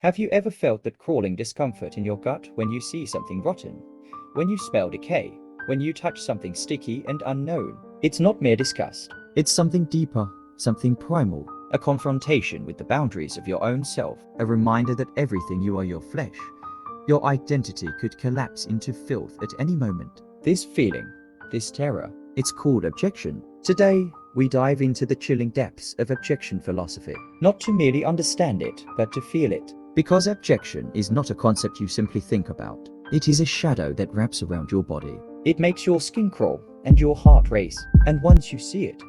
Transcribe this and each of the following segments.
Have you ever felt that crawling discomfort in your gut when you see something rotten? When you smell decay? When you touch something sticky and unknown? It's not mere disgust. It's something deeper, something primal. A confrontation with the boundaries of your own self. A reminder that everything you are, your flesh, your identity, could collapse into filth at any moment. This feeling, this terror, it's called abjection. Today, we dive into the chilling depths of abjection philosophy. Not to merely understand it, but to feel it. Because abjection is not a concept you simply think about. It is a shadow that wraps around your body. It makes your skin crawl and your heart race. And once you see it,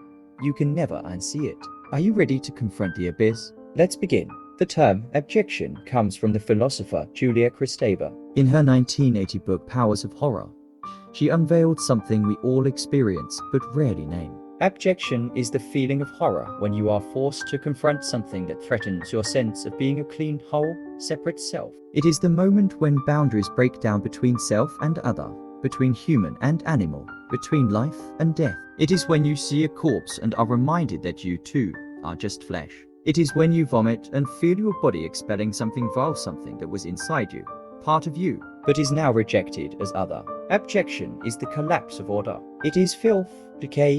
you can never unsee it. Are you ready to confront the abyss? Let's begin. The term abjection comes from the philosopher Julia Kristeva. In her 1980 book Powers of Horror, she unveiled something we all experience but rarely name. Abjection is the feeling of horror when you are forced to confront something that threatens your sense of being a clean, whole, separate self. It is the moment when boundaries break down between self and other, between human and animal, between life and death. It is when you see a corpse and are reminded that you too are just flesh. It is when you vomit and feel your body expelling something vile, something that was inside you, part of you, but is now rejected as other. Abjection is the collapse of order. It is filth, decay,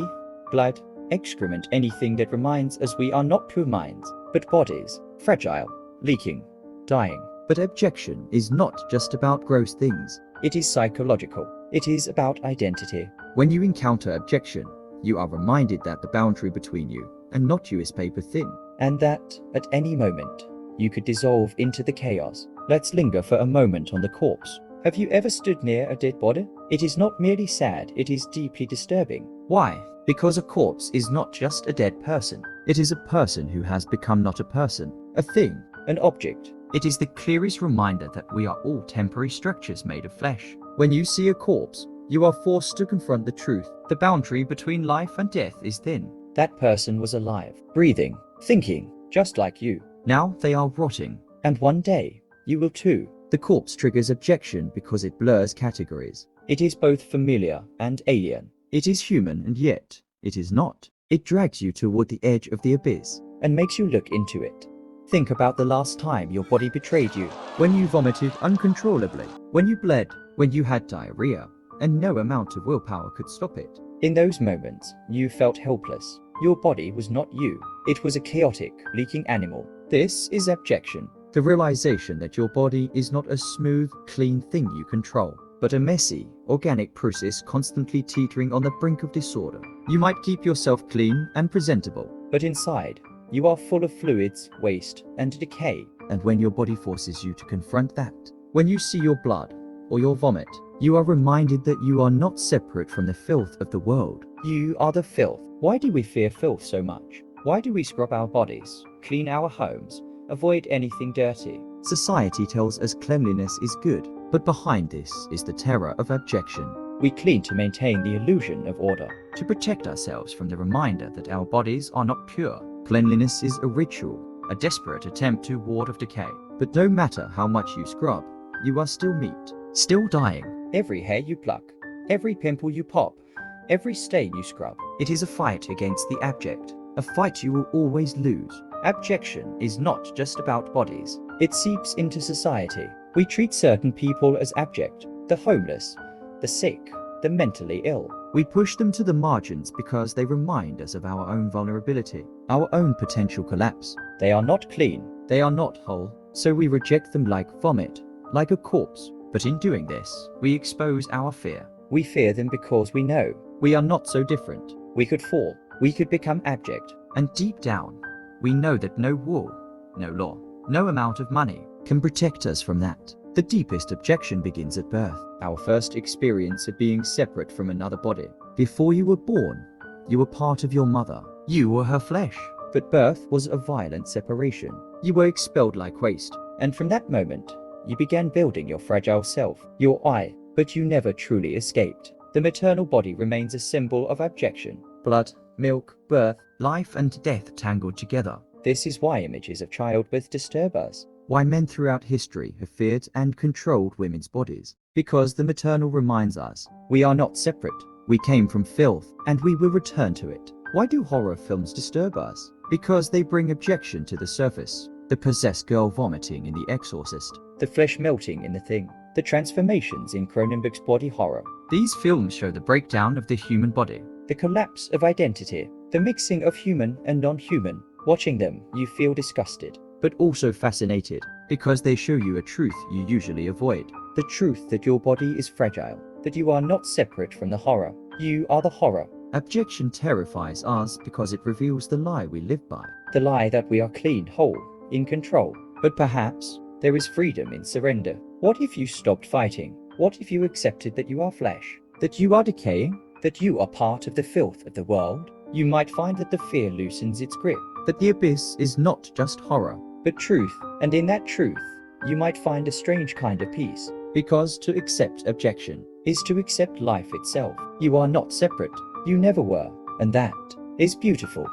blood, excrement, anything that reminds us we are not pure minds, but bodies, fragile, leaking, dying. But abjection is not just about gross things. It is psychological. It is about identity. When you encounter abjection, you are reminded that the boundary between you and not you is paper thin, and that, at any moment, you could dissolve into the chaos. Let's linger for a moment on the corpse. Have you ever stood near a dead body? It is not merely sad, it is deeply disturbing. Why? Because a corpse is not just a dead person. It is a person who has become not a person, a thing, an object. It is the clearest reminder that we are all temporary structures made of flesh. When you see a corpse, you are forced to confront the truth. The boundary between life and death is thin. That person was alive, breathing, thinking, just like you. Now they are rotting. And one day, you will too. The corpse triggers abjection because it blurs categories. It is both familiar and alien. It is human and yet, it is not. It drags you toward the edge of the abyss and makes you look into it. Think about the last time your body betrayed you. When you vomited uncontrollably. When you bled. When you had diarrhea. And no amount of willpower could stop it. In those moments, you felt helpless. Your body was not you. It was a chaotic, leaking animal. This is abjection. The realization that your body is not a smooth, clean thing you control, but a messy, organic process constantly teetering on the brink of disorder. You might keep yourself clean and presentable, but inside, you are full of fluids, waste, and decay. And when your body forces you to confront that, when you see your blood or your vomit, you are reminded that you are not separate from the filth of the world. You are the filth. Why do we fear filth so much? Why do we scrub our bodies, clean our homes, avoid anything dirty? Society tells us cleanliness is good, but behind this is the terror of abjection. We clean to maintain the illusion of order, to protect ourselves from the reminder that our bodies are not pure. Cleanliness is a ritual, a desperate attempt to ward off decay. But no matter how much you scrub, you are still meat, still dying. Every hair you pluck, every pimple you pop, every stain you scrub, it is a fight against the abject, a fight you will always lose. Abjection is not just about bodies. It seeps into society. We treat certain people as abject, the homeless, the sick, the mentally ill. We push them to the margins because they remind us of our own vulnerability, our own potential collapse. They are not clean, they are not whole, so we reject them like vomit, like a corpse. But in doing this, we expose our fear. We fear them because we know we are not so different. We could fall, we could become abject, and deep down, we know that no wall, no law, no amount of money can protect us from that. The deepest abjection begins at birth, our first experience of being separate from another body. Before you were born, you were part of your mother. You were her flesh. But birth was a violent separation. You were expelled like waste, and from that moment, you began building your fragile self, your I, but you never truly escaped. The maternal body remains a symbol of abjection. Blood, milk, birth, life and death tangled together. This is why images of childbirth disturb us. Why men throughout history have feared and controlled women's bodies. Because the maternal reminds us, we are not separate. We came from filth, and we will return to it. Why do horror films disturb us? Because they bring abjection to the surface. The possessed girl vomiting in The Exorcist. The flesh melting in The Thing. The transformations in Cronenberg's body horror. These films show the breakdown of the human body. The collapse of identity. The mixing of human and non-human. Watching them, you feel disgusted, but also fascinated, because they show you a truth you usually avoid. The truth that your body is fragile, that you are not separate from the horror. You are the horror. Abjection terrifies us because it reveals the lie we live by. The lie that we are clean, whole, in control. But perhaps there is freedom in surrender. What if you stopped fighting? What if you accepted that you are flesh? That you are decaying? That you are part of the filth of the world? You might find that the fear loosens its grip. That the abyss is not just horror, but truth. And in that truth, you might find a strange kind of peace. Because to accept abjection is to accept life itself. You are not separate. You never were. And that is beautiful.